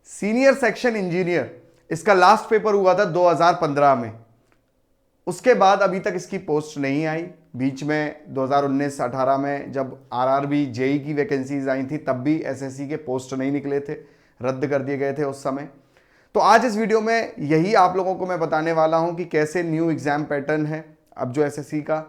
Senior section engineer, इसका last paper हुआ था 2015 में। उसके बाद अभी तक इसकी पोस्ट नहीं आई। बीच में 2019-18 में जब आरआरबी जेई की वैकेंसीज आई थी तब भी एसएससी के पोस्ट नहीं निकले थे, रद्द कर दिए गए थे उस समय। तो आज इस वीडियो में यही आप लोगों को मैं बताने वाला हूं कि कैसे न्यू एग्जाम पैटर्न है अब जो एसएससी का,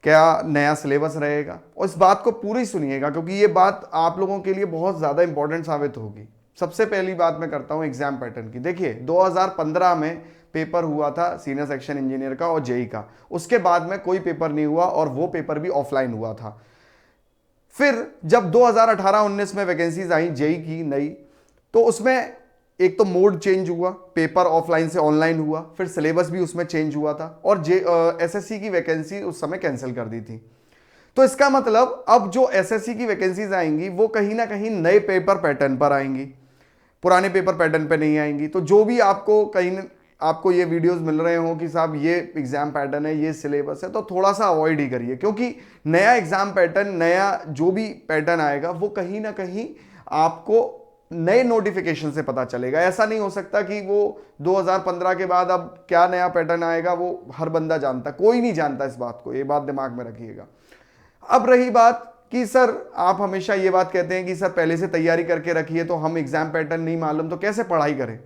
क्या नया सिलेबस रहेगा, और इस बात को पूरी सुनिएगा क्योंकि ये बात आप लोगों के लिए बहुत ज़्यादा इंपॉर्टेंट साबित होगी। सबसे पहली बात मैं करता हूं एग्जाम पैटर्न की। देखिए 2015 में पेपर हुआ था सीनियर सेक्शन इंजीनियर का और जेई का, उसके बाद में कोई पेपर नहीं हुआ और वो पेपर भी ऑफलाइन हुआ था। फिर जब 2018-19 में वैकेंसीज आई जेई की नई, तो उसमें एक तो मोड चेंज हुआ, पेपर ऑफलाइन से ऑनलाइन हुआ, फिर सिलेबस भी उसमें चेंज हुआ था और एसएससी की वैकेंसी उस समय कैंसिल कर दी थी। तो इसका मतलब अब जो एसएससी की वैकेंसीज आएंगी वो कहीं ना कहीं नए पेपर पैटर्न पर आएंगी, पुराने पेपर पैटर्न पर नहीं आएंगी। तो जो भी आपको ये वीडियोस मिल रहे हो कि साहब ये एग्जाम पैटर्न है, ये सिलेबस है, तो थोड़ा सा अवॉइड ही करिए, क्योंकि नया एग्जाम पैटर्न, नया जो भी पैटर्न आएगा वो कहीं ना कहीं आपको नए नोटिफिकेशन से पता चलेगा। ऐसा नहीं हो सकता कि वो 2015 के बाद अब क्या नया पैटर्न आएगा वो हर बंदा जानता, कोई नहीं जानता इस बात को, ये बात दिमाग में रखिएगा। अब रही बात कि सर आप हमेशा ये बात कहते हैं कि सर पहले से तैयारी करके रखिए, तो हम एग्जाम पैटर्न नहीं मालूम तो कैसे पढ़ाई करें।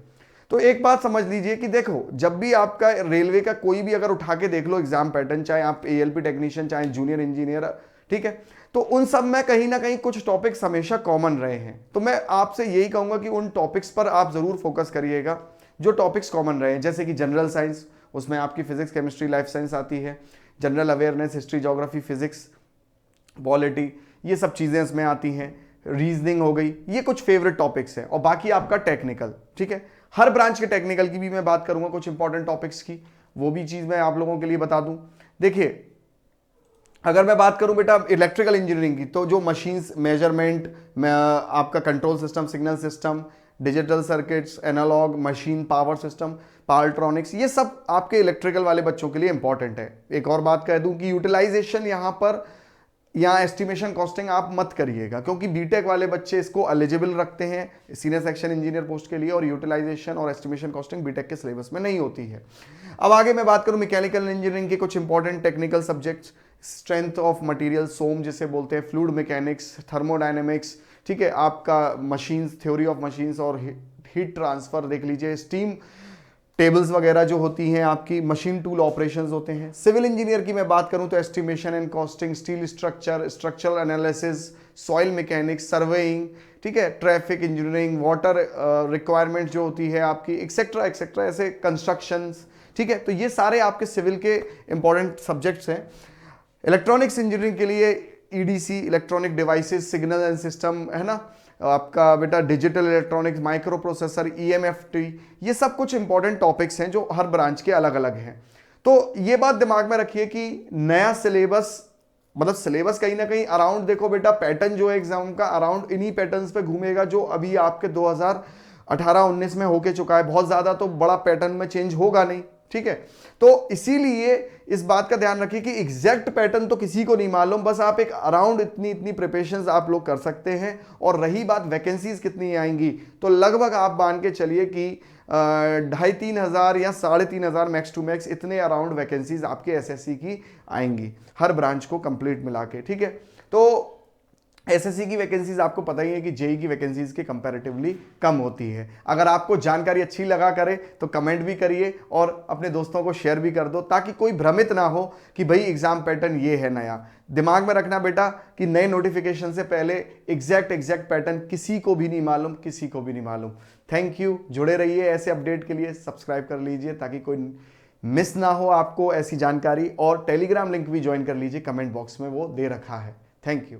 तो एक बात समझ लीजिए कि देखो, जब भी आपका रेलवे का कोई भी अगर उठा के देख लो एग्जाम पैटर्न, चाहे आप एएलपी टेक्नीशियन, चाहे जूनियर इंजीनियर, ठीक है, तो उन सब में कहीं ना कहीं कुछ टॉपिक्स हमेशा कॉमन रहे हैं। तो मैं आपसे यही कहूंगा कि उन टॉपिक्स पर आप जरूर फोकस करिएगा जो टॉपिक्स कॉमन रहे हैं। जैसे कि जनरल साइंस, उसमें आपकी फिजिक्स, केमिस्ट्री, लाइफ साइंस आती है। General awareness, history, geography, physics, polity, ये सब चीजें इसमें आती हैं। रीजनिंग हो गई, ये कुछ फेवरेट टॉपिक्स हैं। और बाकी आपका टेक्निकल, ठीक है, हर ब्रांच के टेक्निकल की भी मैं बात करूंगा, कुछ इंपॉर्टेंट टॉपिक्स की, वो भी चीज मैं आप लोगों के लिए बता दूं। देखिए अगर मैं बात करूं बेटा इलेक्ट्रिकल इंजीनियरिंग की, तो जो मशीन्स, मेजरमेंट में आपका control system, signal system, digital circuits, analog, machine, power system, powertronics, ये सब आपके इलेक्ट्रिकल वाले बच्चों के लिए इंपॉर्टेंट है। एक और बात कह दूं कि यूटिलाइजेशन यहाँ एस्टिमेशन कॉस्टिंग आप मत करिएगा, क्योंकि बीटेक वाले बच्चे इसको एलिजिबल रखते हैं सीनियर सेक्शन इंजीनियर पोस्ट के लिए, और यूटिलाइजेशन और एस्टिमेशन कॉस्टिंग बीटेक के सिलेबस में नहीं होती है। अब आगे मैं बात करूं मैकेनिकल इंजीनियरिंग के कुछ important technical subjects, strength of material, SOM जिसे बोलते हैं, फ्लूइड मैकेनिक्स, थर्मोडायनेमिक्स, ठीक है, आपका मशीन्स, थ्योरी ऑफ मशीन्स और हीट ट्रांसफर देख लीजिए, स्टीम टेबल्स वगैरह जो होती हैं आपकी, मशीन टूल ऑपरेशंस होते हैं। सिविल इंजीनियर की मैं बात करूं तो estimation and costing, steel structure, structural analysis, soil mechanics, surveying, ठीक है, ट्रैफिक इंजीनियरिंग, वाटर रिक्वायरमेंट जो होती है आपकी, एक्सेट्रा एक्सेट्रा, ऐसे कंस्ट्रक्शंस, ठीक है। तो ये सारे आपके सिविल के इंपॉर्टेंट सब्जेक्ट्स हैं। इलेक्ट्रॉनिक्स इंजीनियरिंग के लिए EDC, electronic devices, signal and system, है ना, आपका बेटा digital electronics, micro processor, EMFT, ये सब कुछ इंपॉर्टेंट टॉपिक्स हैं जो हर ब्रांच के अलग अलग हैं। तो ये बात दिमाग में रखिए कि नया सिलेबस, मतलब सिलेबस कहीं ना कहीं अराउंड, देखो बेटा पैटर्न जो है एग्जाम का अराउंड इन्हीं पैटर्न्स पे घूमेगा जो अभी आपके 2018-19 में होके चुका है। बहुत ज्यादा तो बड़ा पैटर्न में चेंज होगा नहीं, ठीक है। तो इसीलिए इस बात का ध्यान रखिए कि एग्जैक्ट पैटर्न तो किसी को नहीं मालूम, बस आप एक अराउंड इतनी इतनी प्रिपरेशंस आप लोग कर सकते हैं। और रही बात वैकेंसीज कितनी आएंगी, तो लगभग आप मान के चलिए कि 2,500-3 हज़ार या 3,500 मैक्स टू मैक्स इतने अराउंड वैकेंसीज आपके एसएससी की आएंगी, हर ब्रांच को कंप्लीट मिला के, ठीक है। तो एसएससी की वैकेंसीज आपको पता ही है कि जेई की वैकेंसीज के कंपैरेटिवली कम होती है। अगर आपको जानकारी अच्छी लगा करे तो कमेंट भी करिए और अपने दोस्तों को शेयर भी कर दो, ताकि कोई भ्रमित ना हो कि भाई एग्जाम पैटर्न ये है नया। दिमाग में रखना बेटा कि नए नोटिफिकेशन से पहले एग्जैक्ट पैटर्न किसी को भी नहीं मालूम, किसी को भी नहीं मालूम। थैंक यू, जुड़े रहिए ऐसे अपडेट के लिए, सब्सक्राइब कर लीजिए ताकि कोई मिस ना हो आपको ऐसी जानकारी, और टेलीग्राम लिंक भी ज्वाइन कर लीजिए, कमेंट बॉक्स में वो दे रखा है। Thank you.